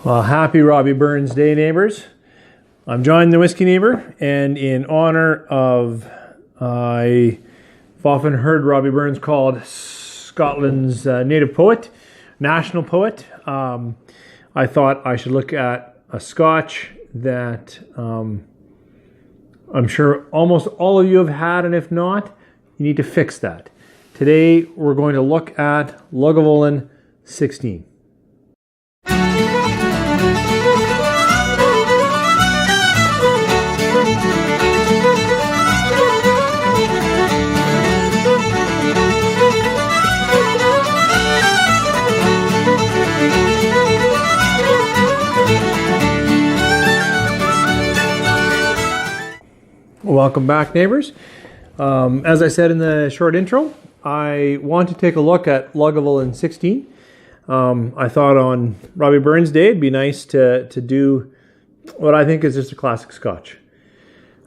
Well, happy Robbie Burns Day, neighbors. I'm John, the Whiskey Neighbor, and in honor of, I've often heard Robbie Burns called Scotland's native poet, national poet. I thought I should look at a Scotch that I'm sure almost all of you have had, and if not, you need to fix that. Today, we're going to look at Lagavulin 16. Welcome back, neighbors. As I said in the short intro, I want to take a look at Lagavulin 16. I thought on Robbie Burns Day it'd be nice to do what I think is just a classic Scotch.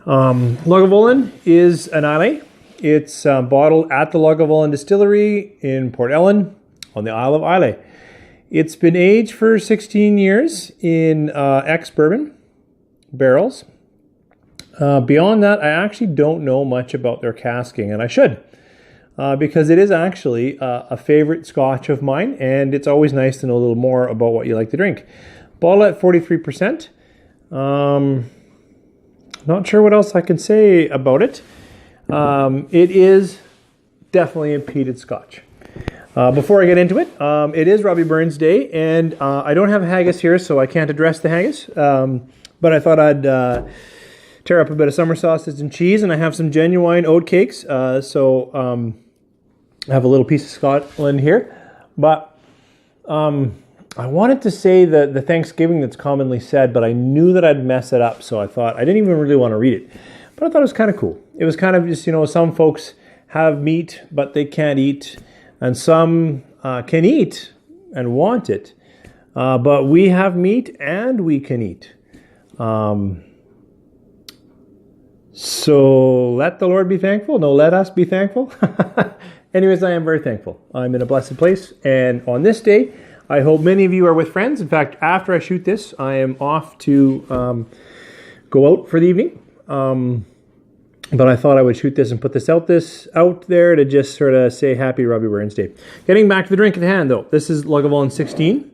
Lagavulin is an Islay. It's bottled at the Lagavulin Distillery in Port Ellen on the Isle of Islay. It's been aged for 16 years in ex-bourbon barrels. Beyond that, I actually don't know much about their casking, and I should, because it is actually a favorite Scotch of mine, and it's always nice to know a little more about what you like to drink. Bottle at 43%. Not sure what else I can say about it. It is definitely a peated Scotch. Before I get into it, it is Robbie Burns Day, and I don't have Haggis here, so I can't address the Haggis, but I thought I'd tear up a bit of summer sausage and cheese, and I have some genuine oat cakes. So I have a little piece of Scotland here. But I wanted to say the Thanksgiving that's commonly said, but I knew that I'd mess it up, so I thought I didn't even really want to read it. But I thought it was kind of cool. It was kind of just, some folks have meat, but they can't eat, and some can eat and want it. But we have meat and we can eat. So let the Lord be thankful. No, let us be thankful. Anyways, I am very thankful. I'm in a blessed place. And on this day, I hope many of you are with friends. In fact, after I shoot this, I am off to go out for the evening. But I thought I would shoot this and put this out there to just sort of say happy Robbie Burns Day. Getting back to the drink at hand, though. This is Lagavulin 16.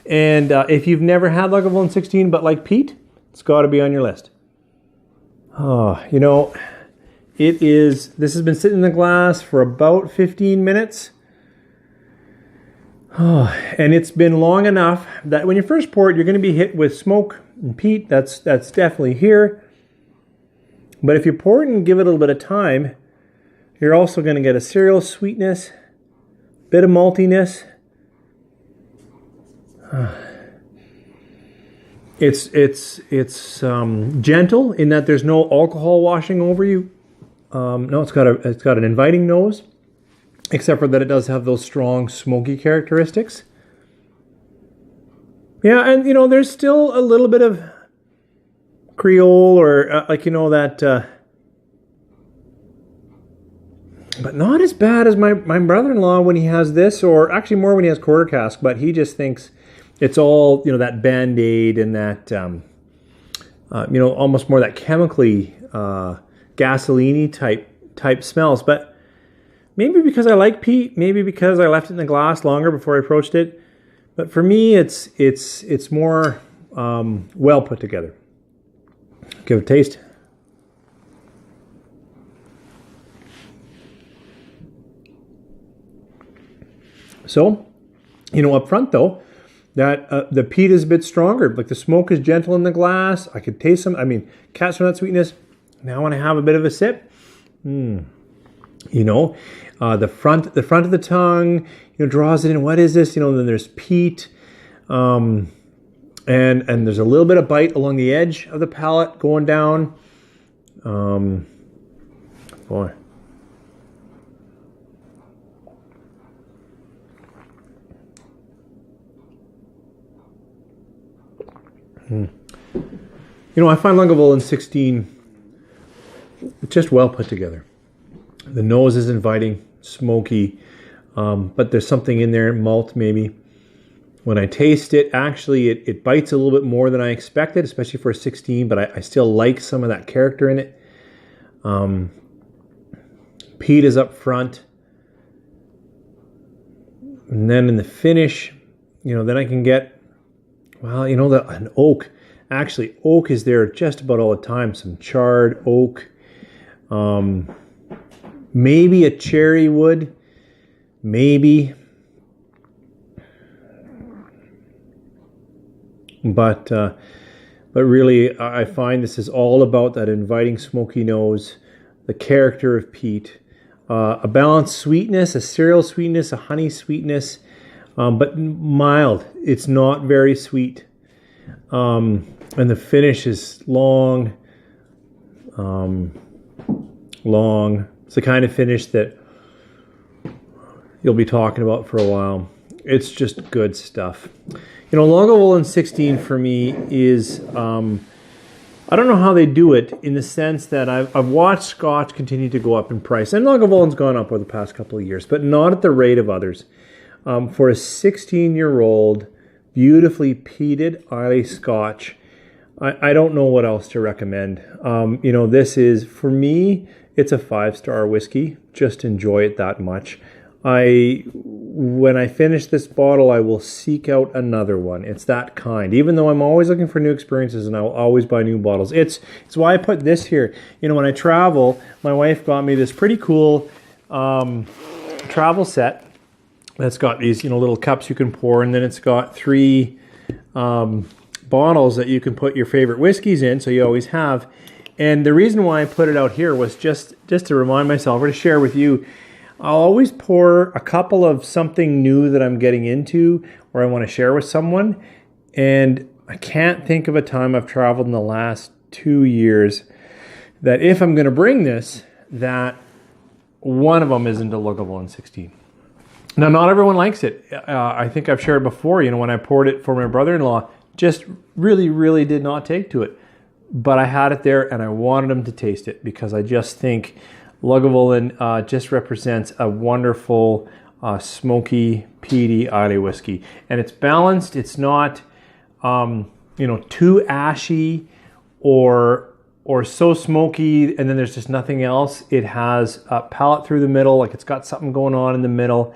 And if you've never had Lagavulin 16 but like Pete, it's got to be on your list. Oh, this has been sitting in the glass for about 15 minutes. Oh, and it's been long enough that when you first pour it, you're going to be hit with smoke and peat. That's definitely here. But if you pour it and give it a little bit of time, you're also going to get a cereal sweetness, bit of maltiness. It's gentle in that there's no alcohol washing over you. No, it's got an inviting nose, except for that it does have those strong smoky characteristics. Yeah, and there's still a little bit of Creole or that, but not as bad as my brother-in-law when he has this, or actually more when he has quarter cask. But he just thinks it's all, that Band-Aid and that, almost more that chemically gasoline-y type smells. But maybe because I like peat, maybe because I left it in the glass longer before I approached it. But for me, it's more well put together. Give it a taste. So, up front though, that the peat is a bit stronger. Like the smoke is gentle in the glass. I could taste some. Catch some of that sweetness. Now when I have a bit of a sip, the front of the tongue, draws it in. What is this? Then there's peat, and there's a little bit of bite along the edge of the palate going down. Boy. I find Lagavulin 16 just well put together. The nose is inviting, smoky, but there's something in there, malt maybe. When I taste it, actually, it bites a little bit more than I expected, especially for a 16, but I still like some of that character in it. Peat is up front. And then in the finish, then I can get, an oak. Actually, oak is there just about all the time. Some charred oak. Maybe a cherry wood. Maybe. But really, I find this is all about that inviting smoky nose, the character of peat, a balanced sweetness, a cereal sweetness, a honey sweetness, but mild. It's not very sweet. And the finish is long. It's the kind of finish that you'll be talking about for a while. It's just good stuff. Lagavulin 16 for me is, I don't know how they do it in the sense that I've watched Scotch continue to go up in price. And Lagavulin's gone up over the past couple of years, but not at the rate of others. For a 16-year-old, beautifully peated Islay Scotch, I don't know what else to recommend. This is, for me, it's a 5-star whiskey. Just enjoy it that much. When I finish this bottle, I will seek out another one. It's that kind. Even though I'm always looking for new experiences and I will always buy new bottles. It's why I put this here. When I travel, my wife got me this pretty cool travel set that's got these little cups you can pour, and then it's got 3 bottles that you can put your favorite whiskeys in, so you always have. And the reason why I put it out here was just to remind myself or to share with you. I'll always pour a couple of something new that I'm getting into or I want to share with someone. And I can't think of a time I've traveled in the last 2 years that if I'm going to bring this, that one of them is into Lagavulin 16. Now, not everyone likes it. I think I've shared before, when I poured it for my brother-in-law, just really, really did not take to it. But I had it there and I wanted him to taste it because I just think Lagavulin just represents a wonderful, smoky, peaty Islay whiskey. And it's balanced. It's not, too ashy or so smoky and then there's just nothing else. It has a palate through the middle, like it's got something going on in the middle.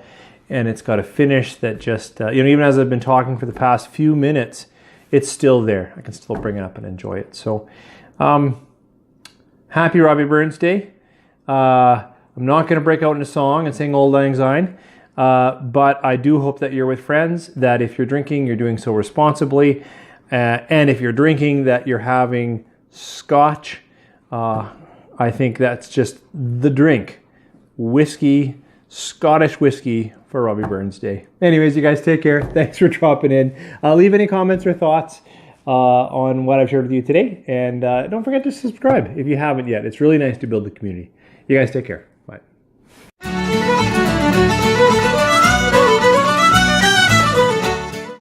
And it's got a finish that just, even as I've been talking for the past few minutes, it's still there. I can still bring it up and enjoy it. So, happy Robbie Burns Day. I'm not going to break out into song and sing Old Lang Syne, but I do hope that you're with friends, that if you're drinking, you're doing so responsibly, and if you're drinking, that you're having Scotch. I think that's just the drink. Whiskey, Scottish whiskey for Robbie Burns Day. Anyways, you guys take care. Thanks for dropping in. Leave any comments or thoughts on what I've shared with you today, and don't forget to subscribe if you haven't yet. It's really nice to build the community. You guys take care. Bye.